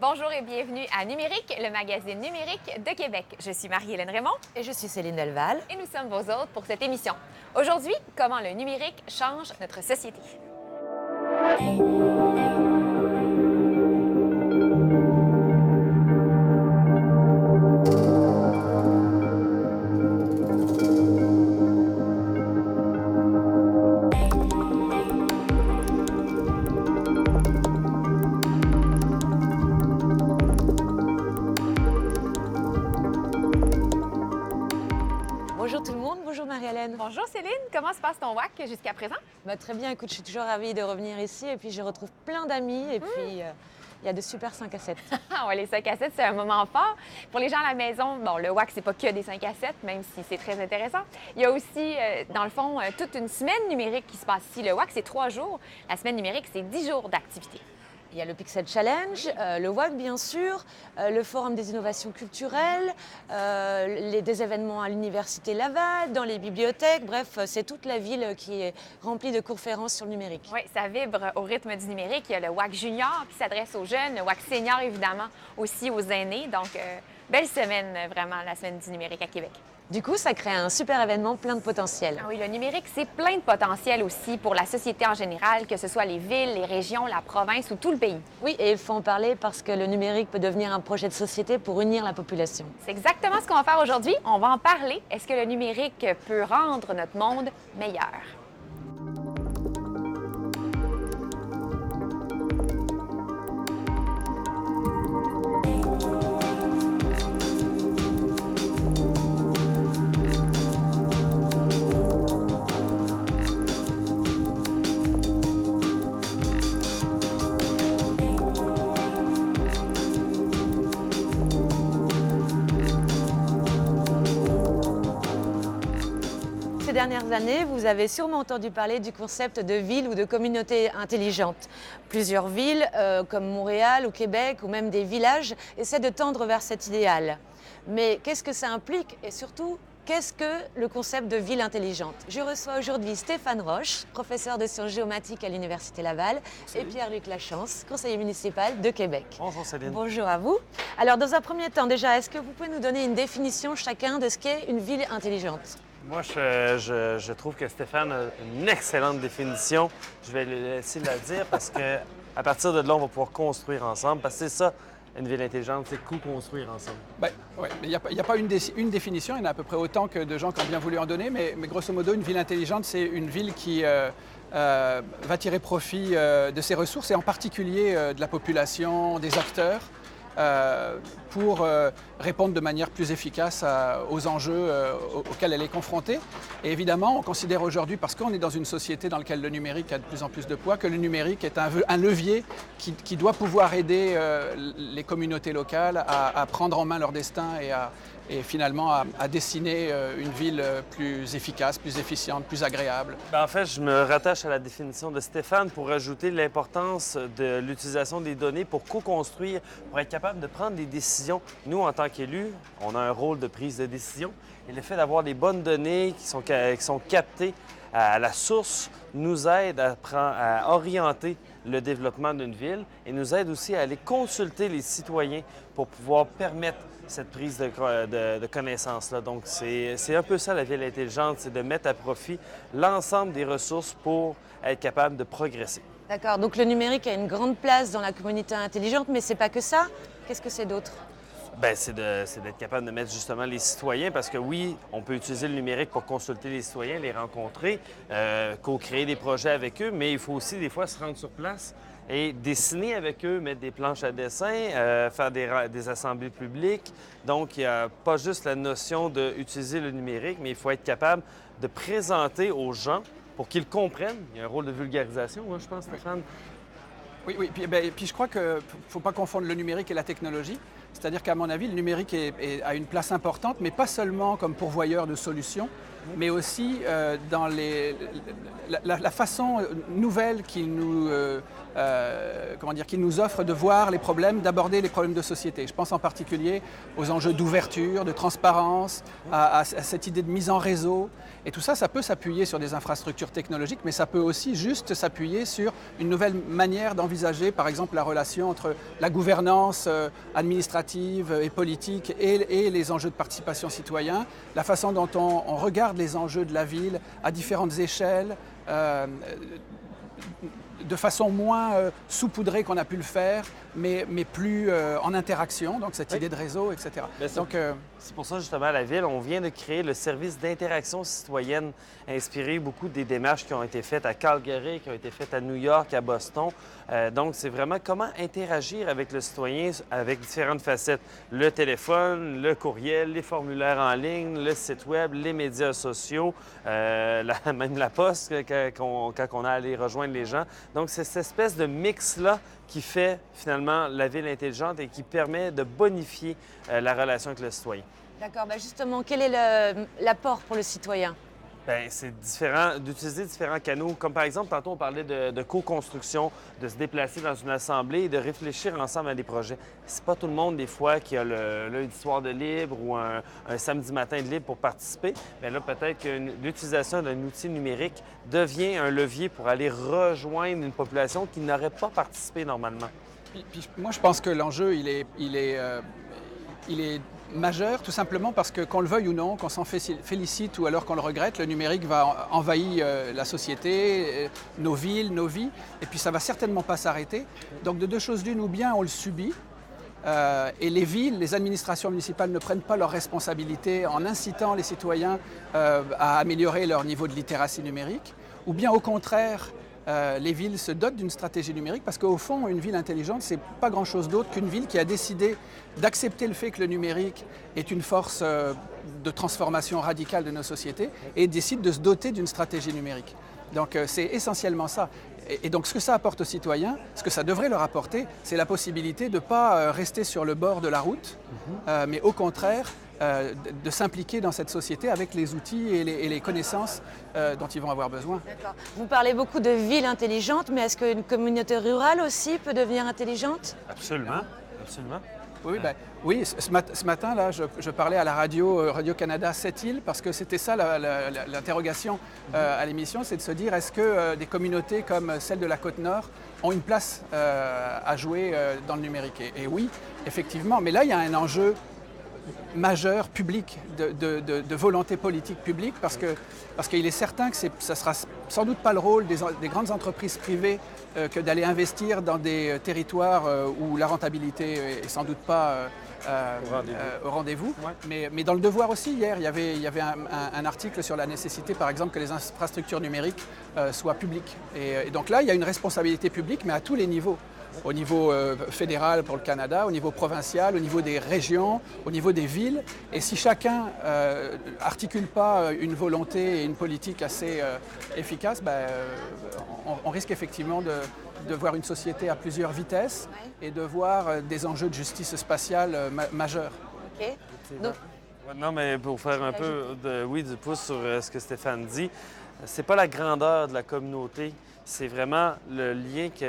Bonjour et bienvenue à Numérique, le magazine numérique de Québec. Je suis Marie-Hélène Raymond. Et je suis Céline Delval. Et nous sommes vos hôtes pour cette émission. Aujourd'hui, comment le numérique change notre société. Bonjour tout le monde, bonjour Marie-Hélène. Bonjour Céline, comment se passe ton WAC jusqu'à présent? Très bien, écoute, je suis toujours ravie de revenir ici et puis je retrouve plein d'amis et puis il y a de super 5 à 7. Ouais, les 5 à 7, c'est un moment fort. Pour les gens à la maison, bon, le WAC, c'est pas que des 5 à 7, même si c'est très intéressant. Il y a aussi, dans le fond, toute une semaine numérique qui se passe ici. Le WAC, c'est 3 jours. La semaine numérique, c'est 10 jours d'activité. Il y a le Pixel Challenge, le WAC bien sûr, le Forum des innovations culturelles, des événements à l'Université Laval, dans les bibliothèques, bref, c'est toute la ville qui est remplie de conférences sur le numérique. Oui, ça vibre au rythme du numérique. Il y a le WAC Junior qui s'adresse aux jeunes, le WAC Senior évidemment aussi aux aînés. Donc, belle semaine vraiment, la semaine du numérique à Québec. Du coup, ça crée un super événement plein de potentiel. Ah oui, le numérique, c'est plein de potentiel aussi pour la société en général, que ce soit les villes, les régions, la province ou tout le pays. Oui, et il faut en parler parce que le numérique peut devenir un projet de société pour unir la population. C'est exactement ce qu'on va faire aujourd'hui. On va en parler. Est-ce que le numérique peut rendre notre monde meilleur? Ces dernières années, vous avez sûrement entendu parler du concept de ville ou de communauté intelligente. Plusieurs villes, comme Montréal ou Québec, ou même des villages, essaient de tendre vers cet idéal. Mais qu'est-ce que ça implique et surtout, qu'est-ce que le concept de ville intelligente? Je reçois aujourd'hui Stéphane Roche, professeur de sciences géomatiques à l'Université Laval, et Pierre-Luc Lachance, conseiller municipal de Québec. Bonjour Céline. Bonjour à vous. Alors, dans un premier temps, déjà, est-ce que vous pouvez nous donner une définition chacun de ce qu'est une ville intelligente? Moi, je trouve que Stéphane a une excellente définition. Je vais le laisser la dire parce que à partir de là, on va pouvoir construire ensemble. Parce que c'est ça, une ville intelligente, c'est co-construire ensemble. Oui, mais il n'y a pas une définition. Il y en a à peu près autant que de gens qui ont bien voulu en donner. Mais grosso modo, une ville intelligente, c'est une ville qui va tirer profit de ses ressources et en particulier de la population, des acteurs, pour répondre de manière plus efficace aux enjeux auxquels elle est confrontée. Et évidemment, on considère aujourd'hui, parce qu'on est dans une société dans laquelle le numérique a de plus en plus de poids, que le numérique est un levier qui doit pouvoir aider les communautés locales à prendre en main leur destin et finalement à dessiner une ville plus efficace, plus efficiente, plus agréable. En fait, je me rattache à la définition de Stéphane pour ajouter l'importance de l'utilisation des données pour co-construire, pour être capable de prendre des décisions. Nous, en tant qu'élus, on a un rôle de prise de décision et le fait d'avoir des bonnes données qui sont captées à la source nous aide à orienter le développement d'une ville et nous aide aussi à aller consulter les citoyens pour pouvoir permettre cette prise de connaissance-là. Donc, c'est un peu ça, la ville intelligente, c'est de mettre à profit l'ensemble des ressources pour être capable de progresser. D'accord, donc le numérique a une grande place dans la communauté intelligente, mais c'est pas que ça. Qu'est-ce que c'est d'autre? C'est d'être capable de mettre justement les citoyens, parce que oui, on peut utiliser le numérique pour consulter les citoyens, les rencontrer, co-créer des projets avec eux, mais il faut aussi des fois se rendre sur place et dessiner avec eux, mettre des planches à dessin, faire des assemblées publiques. Donc, il n'y a pas juste la notion d'utiliser le numérique, mais il faut être capable de présenter aux gens pour qu'ils comprennent. Il y a un rôle de vulgarisation, je pense, Stéphane. Oui, puis je crois qu'il ne faut pas confondre le numérique et la technologie. C'est-à-dire qu'à mon avis, le numérique a une place importante, mais pas seulement comme pourvoyeur de solutions, mais aussi dans la façon nouvelle qu'il nous qui nous offre de voir les problèmes, d'aborder les problèmes de société. Je pense en particulier aux enjeux d'ouverture, de transparence, à cette idée de mise en réseau. Et tout ça, ça peut s'appuyer sur des infrastructures technologiques, mais ça peut aussi juste s'appuyer sur une nouvelle manière d'envisager, par exemple, la relation entre la gouvernance administrative et politique et les enjeux de participation citoyen, la façon dont on regarde les enjeux de la ville à différentes échelles, de façon moins saupoudrée qu'on a pu le faire, mais plus en interaction, donc cette idée de réseau, etc. Donc, c'est pour ça justement à la Ville, on vient de créer le service d'interaction citoyenne, inspiré beaucoup des démarches qui ont été faites à Calgary, qui ont été faites à New York, à Boston. Donc, c'est vraiment comment interagir avec le citoyen avec différentes facettes. Le téléphone, le courriel, les formulaires en ligne, le site web, les médias sociaux, même la poste quand on a allé rejoindre les gens. Donc, c'est cette espèce de mix-là qui fait finalement la ville intelligente et qui permet de bonifier la relation avec le citoyen. D'accord. Justement, quel est l'apport pour le citoyen? Bien, c'est d'utiliser différents canaux. Comme par exemple, tantôt, on parlait de co-construction, de se déplacer dans une assemblée et de réfléchir ensemble à des projets. C'est pas tout le monde, des fois, qui a le lundi soir de libre ou un samedi matin de libre pour participer. Bien là, peut-être que l'utilisation d'un outil numérique devient un levier pour aller rejoindre une population qui n'aurait pas participé normalement. Puis moi, je pense que l'enjeu, il est majeur, tout simplement parce que, qu'on le veuille ou non, qu'on s'en félicite ou alors qu'on le regrette, le numérique va envahir la société, nos villes, nos vies, et puis ça ne va certainement pas s'arrêter. Donc de deux choses l'une, ou bien on le subit, et les villes, les administrations municipales ne prennent pas leurs responsabilités en incitant les citoyens à améliorer leur niveau de littératie numérique, ou bien au contraire, les villes se dotent d'une stratégie numérique parce qu'au fond, une ville intelligente, ce n'est pas grand-chose d'autre qu'une ville qui a décidé d'accepter le fait que le numérique est une force de transformation radicale de nos sociétés et décide de se doter d'une stratégie numérique. Donc c'est essentiellement ça. Et donc ce que ça apporte aux citoyens, ce que ça devrait leur apporter, c'est la possibilité de ne pas rester sur le bord de la route, mais au contraire, de s'impliquer dans cette société avec les outils et les connaissances dont ils vont avoir besoin. D'accord. Vous parlez beaucoup de villes intelligentes, mais est-ce qu'une communauté rurale aussi peut devenir intelligente? Absolument, absolument. Oui, ce matin, là, je parlais à la Radio-Canada Sept-Îles parce que c'était ça l'interrogation à l'émission, c'est de se dire est-ce que des communautés comme celle de la Côte-Nord ont une place à jouer dans le numérique? Et oui, effectivement, mais là, il y a un enjeu majeur, public, de volonté politique publique, parce qu'il est certain que ça ne sera sans doute pas le rôle des grandes entreprises privées que d'aller investir dans des territoires où la rentabilité est sans doute pas au rendez-vous. Ouais. Mais dans le Devoir aussi, hier, il y avait un article sur la nécessité, par exemple, que les infrastructures numériques soient publiques. Et donc là, il y a une responsabilité publique, mais à tous les niveaux. Au niveau fédéral pour le Canada, au niveau provincial, au niveau des régions, au niveau des villes. Et si chacun articule pas une volonté et une politique assez efficace, on risque effectivement de voir une société à plusieurs vitesses et de voir des enjeux de justice spatiale majeurs. OK. Donc... Non, mais pour faire un peu du pouce sur ce que Stéphane dit, c'est pas la grandeur de la communauté, c'est vraiment le lien que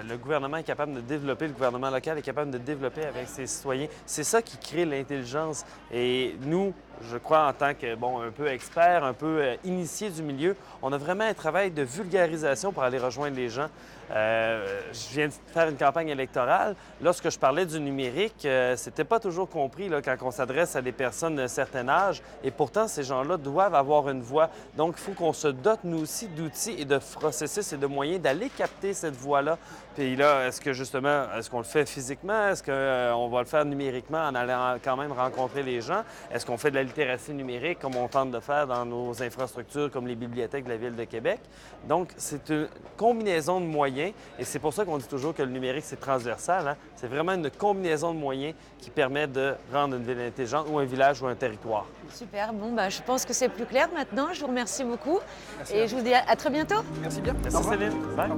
le gouvernement est capable de développer, le gouvernement local est capable de développer avec ses citoyens. C'est ça qui crée l'intelligence. Et nous, je crois, en tant que, un peu expert, un peu initié du milieu, on a vraiment un travail de vulgarisation pour aller rejoindre les gens. Je viens de faire une campagne électorale. Lorsque je parlais du numérique, c'était pas toujours compris là, quand on s'adresse à des personnes d'un certain âge. Et pourtant, ces gens-là doivent avoir une voix. Donc, il faut qu'on se dote, nous aussi, d'outils et de processus et de moyens d'aller capter cette voix-là. Puis là, est-ce qu'on le fait physiquement? Est-ce qu'on va le faire numériquement en allant quand même rencontrer les gens? Est-ce qu'on fait de la littératie numérique comme on tente de faire dans nos infrastructures comme les bibliothèques de la Ville de Québec? Donc, c'est une combinaison de moyens et c'est pour ça qu'on dit toujours que le numérique, c'est transversal. Hein? C'est vraiment une combinaison de moyens qui permet de rendre une ville intelligente ou un village ou un territoire. Super. Je pense que c'est plus clair maintenant. Je vous remercie beaucoup. Merci et je vous dis à très bientôt. Merci bien. Merci Céline. Bye.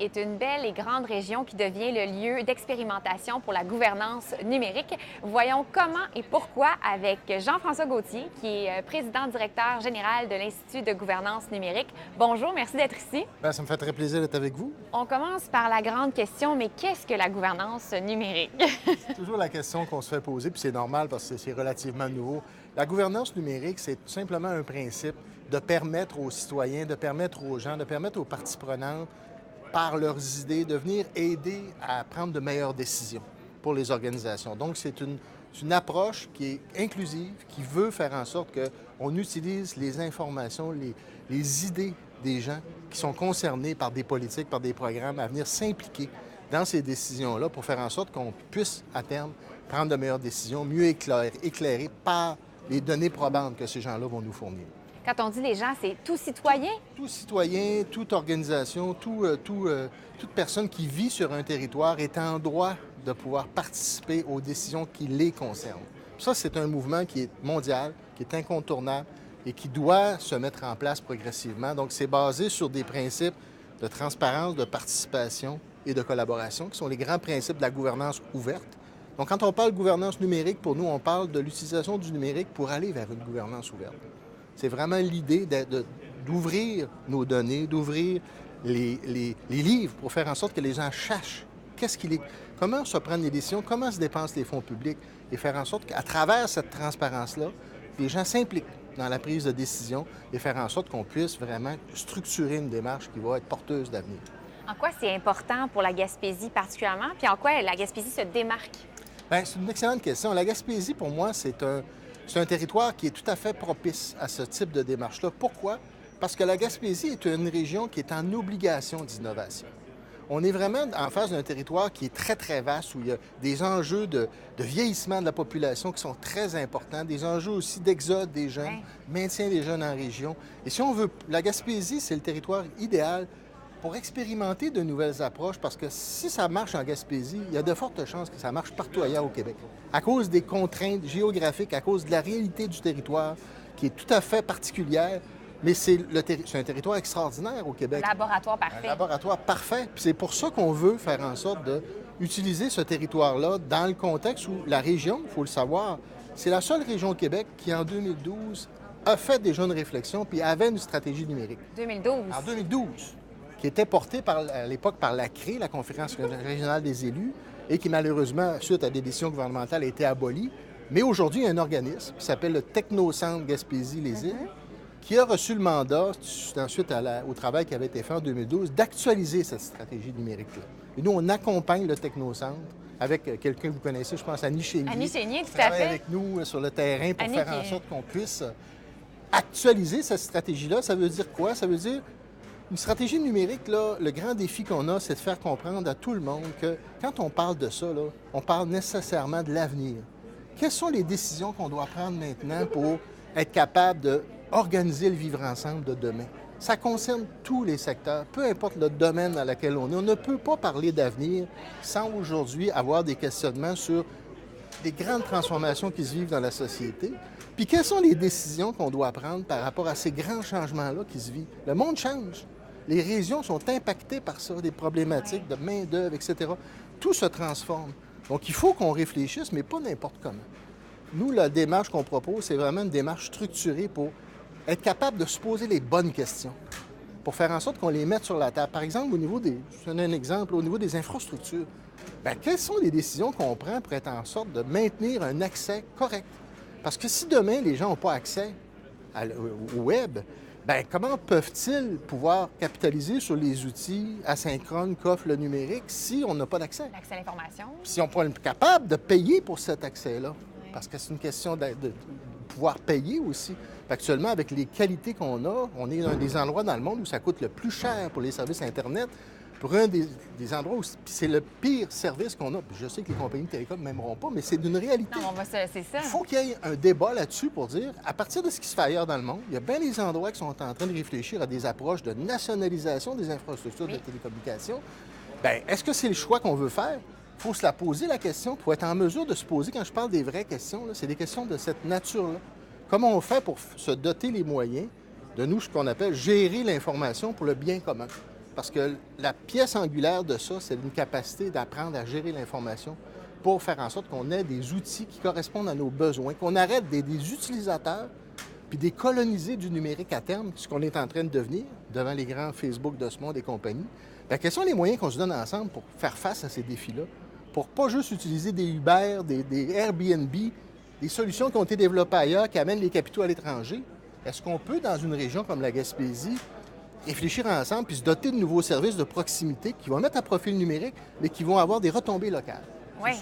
est une belle et grande région qui devient le lieu d'expérimentation pour la gouvernance numérique. Voyons comment et pourquoi avec Jean-François Gauthier, qui est président-directeur général de l'Institut de gouvernance numérique. Bonjour, merci d'être ici. Bien, ça me fait très plaisir d'être avec vous. On commence par la grande question, mais qu'est-ce que la gouvernance numérique? C'est toujours la question qu'on se fait poser, puis c'est normal parce que c'est relativement nouveau. La gouvernance numérique, c'est tout simplement un principe de permettre aux citoyens, de permettre aux gens, de permettre aux parties prenantes, par leurs idées, de venir aider à prendre de meilleures décisions pour les organisations. Donc, c'est une approche qui est inclusive, qui veut faire en sorte qu'on utilise les informations, les idées des gens qui sont concernés par des politiques, par des programmes, à venir s'impliquer dans ces décisions-là pour faire en sorte qu'on puisse, à terme, prendre de meilleures décisions, mieux éclairées par les données probantes que ces gens-là vont nous fournir. Quand on dit les gens, c'est tout citoyen? Tout citoyen, toute organisation, toute personne qui vit sur un territoire est en droit de pouvoir participer aux décisions qui les concernent. Ça, c'est un mouvement qui est mondial, qui est incontournable et qui doit se mettre en place progressivement. Donc, c'est basé sur des principes de transparence, de participation et de collaboration, qui sont les grands principes de la gouvernance ouverte. Donc, quand on parle de gouvernance numérique, pour nous, on parle de l'utilisation du numérique pour aller vers une gouvernance ouverte. C'est vraiment l'idée d'ouvrir nos données, d'ouvrir les livres pour faire en sorte que les gens sachent comment se prendre les décisions, comment se dépensent les fonds publics et faire en sorte qu'à travers cette transparence-là, les gens s'impliquent dans la prise de décision et faire en sorte qu'on puisse vraiment structurer une démarche qui va être porteuse d'avenir. En quoi c'est important pour la Gaspésie particulièrement, puis en quoi la Gaspésie se démarque? Bien, c'est une excellente question. La Gaspésie, pour moi, c'est un territoire qui est tout à fait propice à ce type de démarche-là. Pourquoi? Parce que la Gaspésie est une région qui est en obligation d'innovation. On est vraiment en face d'un territoire qui est très, très vaste, où il y a des enjeux de vieillissement de la population qui sont très importants, des enjeux aussi d'exode des jeunes, maintien des jeunes en région. Et si on veut, la Gaspésie, c'est le territoire idéal pour expérimenter de nouvelles approches, parce que si ça marche en Gaspésie, il y a de fortes chances que ça marche partout ailleurs au Québec. À cause des contraintes géographiques, à cause de la réalité du territoire, qui est tout à fait particulière, mais c'est un territoire extraordinaire au Québec. Laboratoire parfait. Un laboratoire parfait. Puis c'est pour ça qu'on veut faire en sorte d'utiliser ce territoire-là dans le contexte où la région, il faut le savoir, c'est la seule région au Québec qui, en 2012, a fait déjà une réflexion puis avait une stratégie numérique. 2012. En 2012, qui était portée à l'époque par la CRE, la Conférence régionale des élus, et qui malheureusement, suite à des décisions gouvernementales, a été abolie. Mais aujourd'hui, il y a un organisme qui s'appelle le Technocentre Gaspésie-les-Îles, qui a reçu le mandat, ensuite au travail qui avait été fait en 2012, d'actualiser cette stratégie numérique-là. Et nous, on accompagne le Technocentre avec quelqu'un que vous connaissez, je pense, Annie Chénier. Annie Chénier, tout qui à travaille fait. avec nous sur le terrain pour Annie faire en sorte qu'on puisse actualiser cette stratégie-là. Ça veut dire quoi? Ça veut dire une stratégie numérique, là, le grand défi qu'on a, c'est de faire comprendre à tout le monde que quand on parle de ça, là, on parle nécessairement de l'avenir. Quelles sont les décisions qu'on doit prendre maintenant pour être capable d'organiser le vivre ensemble de demain? Ça concerne tous les secteurs, peu importe le domaine dans lequel on est. On ne peut pas parler d'avenir sans aujourd'hui avoir des questionnements sur les grandes transformations qui se vivent dans la société. Puis quelles sont les décisions qu'on doit prendre par rapport à ces grands changements-là qui se vivent? Le monde change. Les régions sont impactées par ça, des problématiques de main-d'œuvre, etc. Tout se transforme. Donc, il faut qu'on réfléchisse, mais pas n'importe comment. Nous, la démarche qu'on propose, c'est vraiment une démarche structurée pour être capable de se poser les bonnes questions, pour faire en sorte qu'on les mette sur la table. Par exemple, au niveau je donne un exemple, au niveau des infrastructures, bien, quelles sont les décisions qu'on prend pour être en sorte de maintenir un accès correct? Parce que si demain, les gens n'ont pas accès au web, bien, comment peuvent-ils pouvoir capitaliser sur les outils asynchrones qu'offre le numérique si on n'a pas d'accès? L'accès à l'information. Si on n'est pas capable de payer pour cet accès-là, parce que c'est une question de pouvoir payer aussi. Actuellement, avec les qualités qu'on a, on est dans des endroits dans le monde où ça coûte le plus cher pour les services Internet, pour un des endroits où c'est le pire service qu'on a. Je sais que les compagnies de télécom ne m'aimeront pas, mais c'est d'une réalité. Non, c'est ça. Il faut qu'il y ait un débat là-dessus pour dire, à partir de ce qui se fait ailleurs dans le monde, il y a bien des endroits qui sont en train de réfléchir à des approches de nationalisation des infrastructures de télécommunications. Bien, est-ce que c'est le choix qu'on veut faire? Il faut se la poser, la question, pour être en mesure de se poser, quand je parle des vraies questions, c'est des questions de cette nature-là. Comment on fait pour se doter les moyens de nous, ce qu'on appelle gérer l'information pour le bien commun? parce que la pièce angulaire de ça, c'est une capacité d'apprendre à gérer l'information pour faire en sorte qu'on ait des outils qui correspondent à nos besoins, qu'on arrête des utilisateurs puis des colonisés du numérique à terme, ce qu'on est en train de devenir devant les grands Facebook de ce monde et compagnie. Bien, quels sont les moyens qu'on se donne ensemble pour faire face à ces défis-là? Pour pas juste utiliser des Uber, des Airbnb, des solutions qui ont été développées ailleurs, qui amènent les capitaux à l'étranger. Est-ce qu'on peut, dans une région comme la Gaspésie, réfléchir ensemble puis se doter de nouveaux services de proximité qui vont mettre à profit le numérique, mais qui vont avoir des retombées locales? Oui,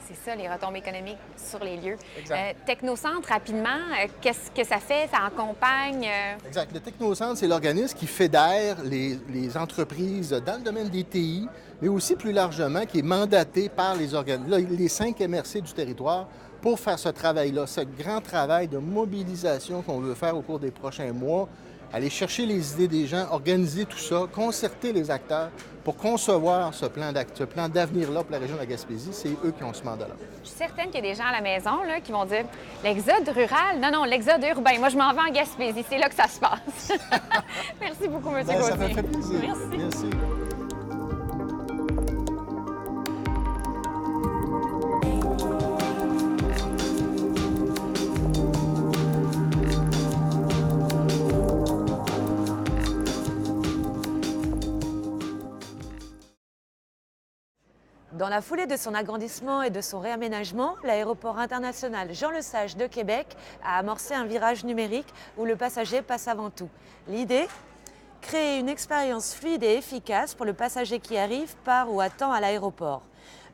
c'est ça, les retombées économiques sur les lieux. Exact. Technocentre, rapidement, qu'est-ce que ça fait? Ça accompagne? Exact. Le Technocentre, c'est l'organisme qui fédère les entreprises dans le domaine des TI, mais aussi plus largement, qui est mandaté par les 5 MRC du territoire pour faire ce travail-là, ce grand travail de mobilisation qu'on veut faire au cours des prochains mois, aller chercher les idées des gens, organiser tout ça, concerter les acteurs pour concevoir ce plan d'avenir-là pour la région de la Gaspésie. C'est eux qui ont ce mandat-là. Je suis certaine qu'il y a des gens à la maison là, qui vont dire l'exode rural, non, l'exode urbain. Moi, je m'en vais en Gaspésie. C'est là que ça se passe. Merci beaucoup, M. Gauthier. Ça m'a fait plaisir. Merci. Merci. Dans la foulée de son agrandissement et de son réaménagement, l'aéroport international Jean-Lesage de Québec a amorcé un virage numérique où le passager passe avant tout. L'idée ? Créer une expérience fluide et efficace pour le passager qui arrive, part ou attend à l'aéroport.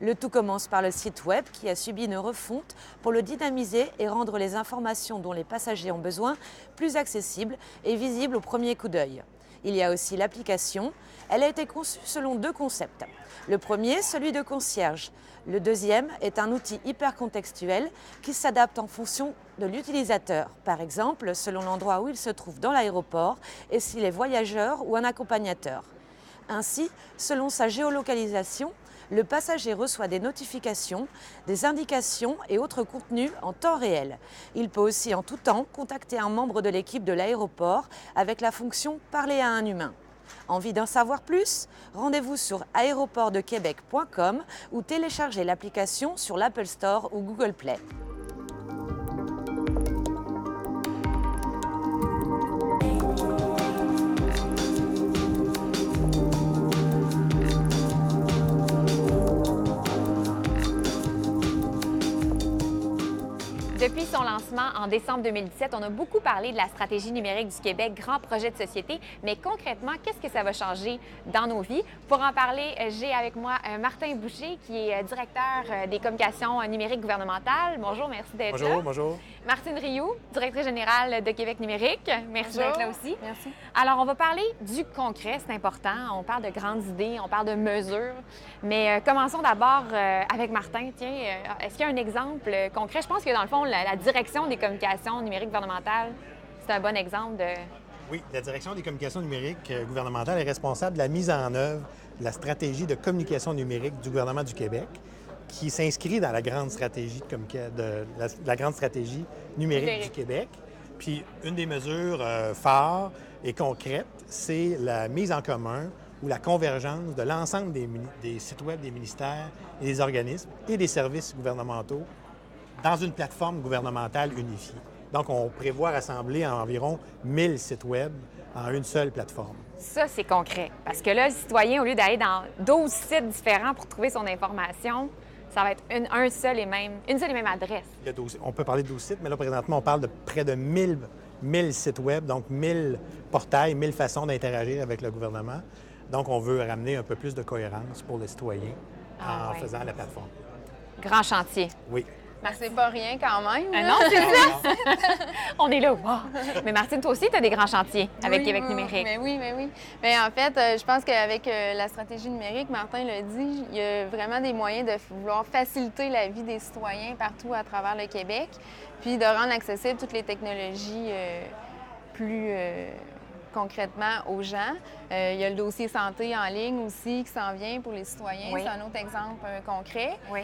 Le tout commence par le site web qui a subi une refonte pour le dynamiser et rendre les informations dont les passagers ont besoin plus accessibles et visibles au premier coup d'œil. Il y a aussi l'application. Elle a été conçue selon 2 concepts. Le premier, celui de concierge. Le deuxième est un outil hyper contextuel qui s'adapte en fonction de l'utilisateur. Par exemple, selon l'endroit où il se trouve dans l'aéroport et s'il est voyageur ou un accompagnateur. Ainsi, selon sa géolocalisation, le passager reçoit des notifications, des indications et autres contenus en temps réel. Il peut aussi en tout temps contacter un membre de l'équipe de l'aéroport avec la fonction « Parler à un humain ». Envie d'en savoir plus? Rendez-vous sur aéroportdequebec.com ou téléchargez l'application sur l'Apple Store ou Google Play. Depuis son lancement en décembre 2017, on a beaucoup parlé de la stratégie numérique du Québec, grand projet de société, mais concrètement, qu'est-ce que ça va changer dans nos vies? Pour en parler, j'ai avec moi Martin Boucher, qui est directeur des communications numériques gouvernementales. Bonjour, merci d'être là. Bonjour. Martine Rioux, directrice générale de Québec numérique. Merci d'être là aussi. Merci. Alors, on va parler du concret, c'est important. On parle de grandes idées, on parle de mesures. Mais commençons d'abord avec Martin. Tiens, est-ce qu'il y a un exemple concret? Je pense que dans le fond, la direction des communications numériques gouvernementales, c'est un bon exemple de... Oui, la direction des communications numériques gouvernementales est responsable de la mise en œuvre de la stratégie de communication numérique du gouvernement du Québec, qui s'inscrit dans la grande stratégie, la grande stratégie numérique du Québec. Puis une des mesures phares et concrètes, c'est la mise en commun ou la convergence de l'ensemble des sites web des ministères et des organismes et des services gouvernementaux dans une plateforme gouvernementale unifiée. Donc, on prévoit rassembler environ 1000 sites web en une seule plateforme. Ça, c'est concret. Parce que là, le citoyen, au lieu d'aller dans 12 sites différents pour trouver son information, ça va être une seule et même adresse. On peut parler de 12 sites, mais là, présentement, on parle de près de 1000 sites web, donc 1000 portails, 1000 façons d'interagir avec le gouvernement. Donc, on veut ramener un peu plus de cohérence pour le citoyen en faisant la plateforme. Grand chantier. Oui. Mais c'est pas rien quand même. Non, c'est ça! On est là, wow! Mais Martine, toi aussi, tu as des grands chantiers avec Québec numérique. Mais oui. Mais en fait, je pense qu'avec la stratégie numérique, Martin l'a dit, il y a vraiment des moyens de vouloir faciliter la vie des citoyens partout à travers le Québec, puis de rendre accessibles toutes les technologies plus concrètement aux gens. Il y a le dossier santé en ligne aussi qui s'en vient pour les citoyens. Oui. C'est un autre exemple concret. Oui.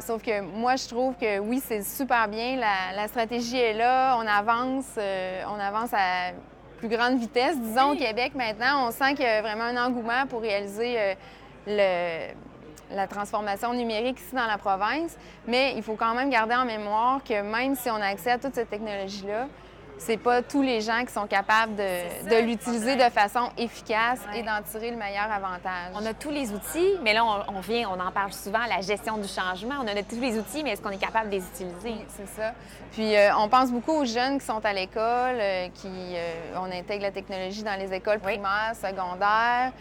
Sauf que moi, je trouve que oui, c'est super bien. La stratégie est là. On avance à plus grande vitesse, disons, au Québec maintenant. On sent qu'il y a vraiment un engouement pour réaliser la transformation numérique ici dans la province, mais il faut quand même garder en mémoire que même si on a accès à toute cette technologie-là, c'est pas tous les gens qui sont capables de l'utiliser de façon efficace et d'en tirer le meilleur avantage. On a tous les outils, mais là, on en parle souvent, la gestion du changement. On a tous les outils, mais est-ce qu'on est capable de les utiliser? Oui, c'est ça. Puis on pense beaucoup aux jeunes qui sont à l'école, on intègre la technologie dans les écoles primaires, secondaires,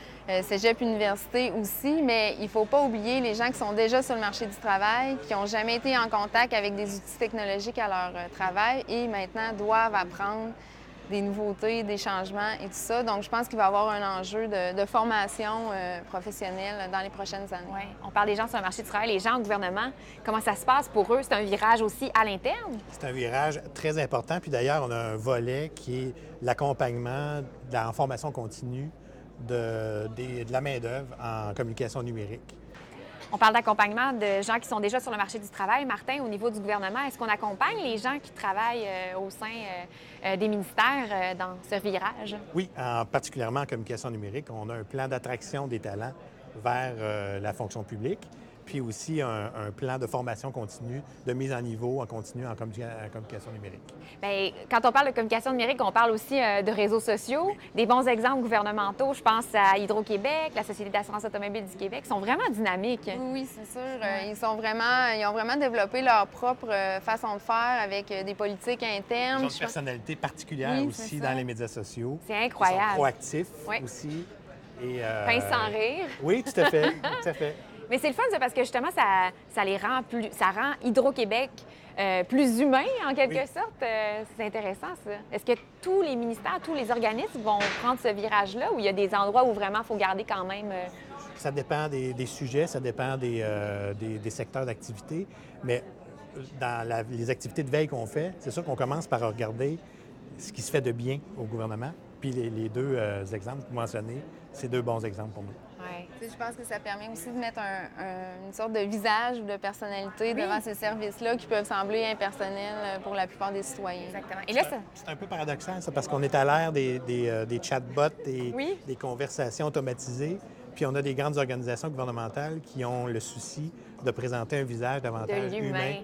cégep, université aussi, mais il ne faut pas oublier les gens qui sont déjà sur le marché du travail, qui n'ont jamais été en contact avec des outils technologiques à leur travail et maintenant doivent apprendre des nouveautés, des changements et tout ça. Donc, je pense qu'il va y avoir un enjeu de formation professionnelle dans les prochaines années. Oui. On parle des gens sur le marché du travail, les gens au gouvernement. Comment ça se passe pour eux? C'est un virage aussi à l'interne? C'est un virage très important. Puis d'ailleurs, on a un volet qui est l'accompagnement de la formation continue de la main-d'œuvre en communication numérique. On parle d'accompagnement de gens qui sont déjà sur le marché du travail. Martin, au niveau du gouvernement, est-ce qu'on accompagne les gens qui travaillent au sein des ministères dans ce virage? Oui, particulièrement en communication numérique, on a un plan d'attraction des talents vers la fonction publique, puis aussi un plan de formation continue, de mise en niveau en continu en communication numérique. Bien, quand on parle de communication numérique, on parle aussi de réseaux sociaux, des bons exemples gouvernementaux. Je pense à Hydro-Québec, la Société d'assurance automobile du Québec, qui sont vraiment dynamiques. Oui, c'est sûr. Ils ont vraiment développé leur propre façon de faire avec des politiques internes. Ils ont une personnalité particulière aussi dans les médias sociaux. C'est incroyable. Ils sont proactifs aussi. Et, pince sans rire. Oui, tout à fait, tout à fait. Mais c'est le fun, ça, parce que justement, ça les rend ça rend Hydro-Québec plus humain, en quelque sorte. C'est intéressant, ça. Est-ce que tous les ministères, tous les organismes vont prendre ce virage-là, ou il y a des endroits où vraiment il faut garder quand même... Ça dépend des sujets, ça dépend des secteurs d'activité, mais dans les activités de veille qu'on fait, c'est sûr qu'on commence par regarder ce qui se fait de bien au gouvernement. Puis les deux exemples que vous mentionnez, c'est deux bons exemples pour nous. Ouais. Je pense que ça permet aussi de mettre une sorte de visage ou de personnalité devant ces services-là qui peuvent sembler impersonnels pour la plupart des citoyens. Exactement. Et là, c'est un peu paradoxal, ça, parce qu'on est à l'ère des chatbots, des conversations automatisées, puis on a des grandes organisations gouvernementales qui ont le souci de présenter un visage davantage humain.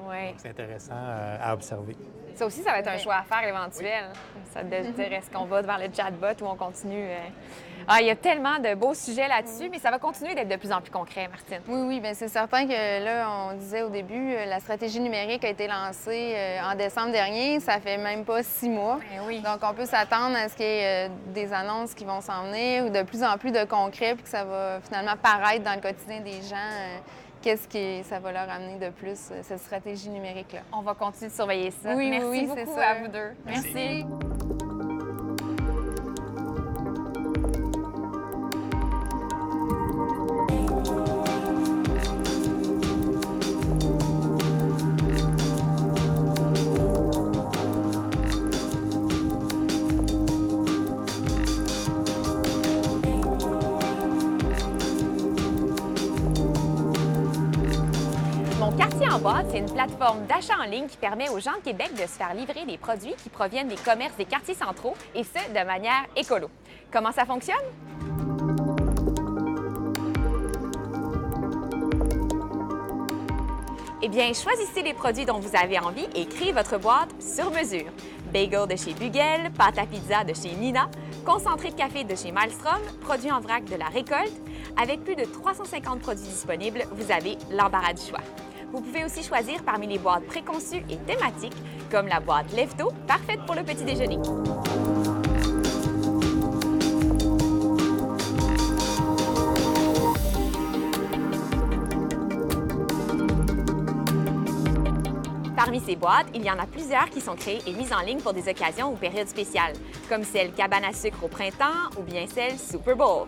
Oui. C'est intéressant à observer. Ça aussi, ça va être un choix à faire éventuel. Ça de dire, est-ce qu'on va vers le chatbot ou on continue? Il y a tellement de beaux sujets là-dessus, mais ça va continuer d'être de plus en plus concret, Martine. Oui, bien c'est certain que là, on disait au début, la stratégie numérique a été lancée en décembre dernier. Ça fait même pas 6 mois. Bien oui. Donc, on peut s'attendre à ce qu'il y ait des annonces qui vont s'en venir ou de plus en plus de concret, puis que ça va finalement paraître dans le quotidien des gens. Qu'est-ce que ça va leur amener de plus, cette stratégie numérique-là? On va continuer de surveiller ça. Oui, Merci beaucoup c'est ça. à vous deux. Merci. Quartier en boîte, c'est une plateforme d'achat en ligne qui permet aux gens de Québec de se faire livrer des produits qui proviennent des commerces des quartiers centraux, et ce, de manière écolo. Comment ça fonctionne? Eh bien, choisissez les produits dont vous avez envie et créez votre boîte sur mesure. Bagel de chez Bugel, pâte à pizza de chez Nina, concentré de café de chez Maelstrom, produits en vrac de La Récolte. Avec plus de 350 produits disponibles, vous avez l'embarras du choix. Vous pouvez aussi choisir parmi les boîtes préconçues et thématiques, comme la boîte Lève-Tôt, parfaite pour le petit déjeuner. Parmi ces boîtes, il y en a plusieurs qui sont créées et mises en ligne pour des occasions ou périodes spéciales, comme celle Cabane à sucre au printemps ou bien celle Super Bowl.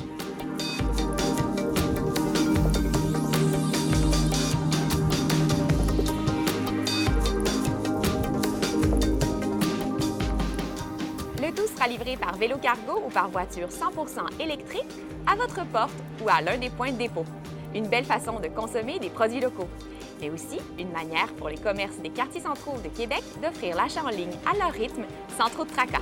Le tout sera livré par vélo cargo ou par voiture 100% électrique à votre porte ou à l'un des points de dépôt. Une belle façon de consommer des produits locaux. Mais aussi une manière pour les commerces des quartiers centraux de Québec d'offrir l'achat en ligne à leur rythme sans trop de tracas.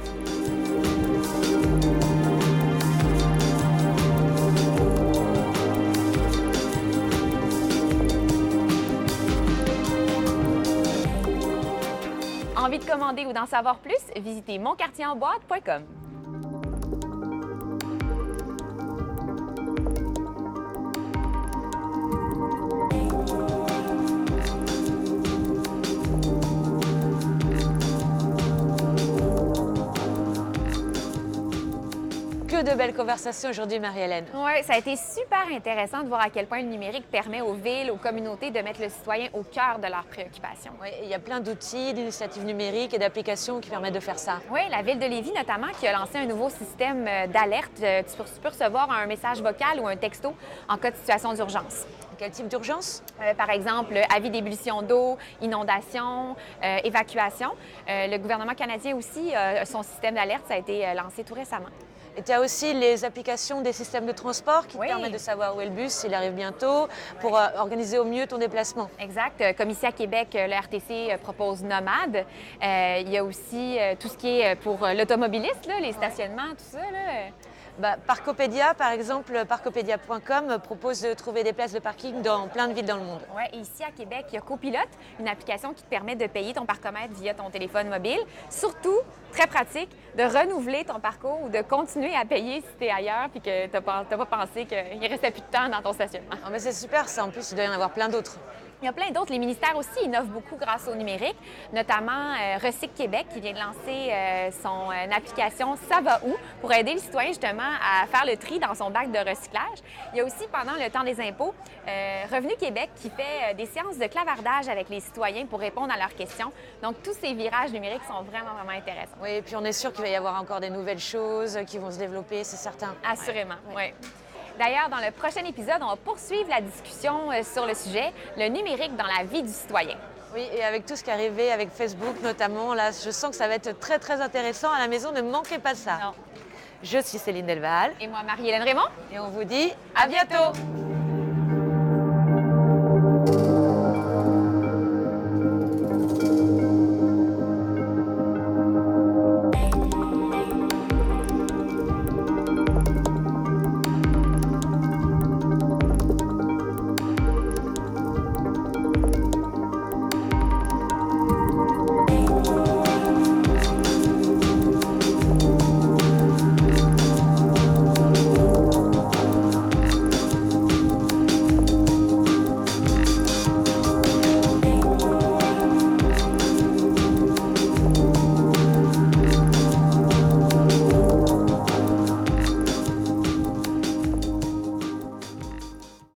commander ou d'en savoir plus, visitez monquartierenboîte.com. Que de belles conversations aujourd'hui, Marie-Hélène. Oui, ça a été super intéressant de voir à quel point le numérique permet aux villes, aux communautés de mettre le citoyen au cœur de leurs préoccupations. Oui, il y a plein d'outils, d'initiatives numériques et d'applications qui permettent de faire ça. Oui, la ville de Lévis notamment qui a lancé un nouveau système d'alerte. Tu peux recevoir un message vocal ou un texto en cas de situation d'urgence. Quel type d'urgence? Par exemple, avis d'ébullition d'eau, inondation, évacuation. Le gouvernement canadien aussi, son système d'alerte, ça a été lancé tout récemment. Et tu as aussi les applications des systèmes de transport qui te Oui. permettent de savoir où est le bus, s'il arrive bientôt, pour organiser au mieux ton déplacement. Exact. Comme ici à Québec, le RTC propose Nomade. Il y a aussi tout ce qui est pour l'automobiliste, là, les stationnements, tout ça. Là. Parcopédia, par exemple, parcopédia.com propose de trouver des places de parking dans plein de villes dans le monde. Oui, et ici à Québec, il y a Copilote, une application qui te permet de payer ton parcomètre via ton téléphone mobile. Surtout, très pratique, de renouveler ton parcours ou de continuer à payer si tu es ailleurs puis que tu n'as pas pensé qu'il restait plus de temps dans ton stationnement. Oh, mais c'est super, ça. En plus, il doit y en avoir plein d'autres. Il y a plein d'autres. Les ministères aussi innovent beaucoup grâce au numérique, notamment Recyc Québec qui vient de lancer son application Ça va où pour aider le citoyen justement à faire le tri dans son bac de recyclage. Il y a aussi pendant le temps des impôts Revenu Québec qui fait des séances de clavardage avec les citoyens pour répondre à leurs questions. Donc tous ces virages numériques sont vraiment intéressants. Oui, et puis on est sûr qu'il va y avoir encore des nouvelles choses qui vont se développer, c'est certain. Assurément, oui. D'ailleurs, dans le prochain épisode, on va poursuivre la discussion sur le sujet, le numérique dans la vie du citoyen. Oui, et avec tout ce qui est arrivé avec Facebook notamment, là, je sens que ça va être très intéressant à la maison, ne manquez pas ça. Non. Je suis Céline Delval. Et moi, Marie-Hélène Raymond. Et on vous dit à bientôt.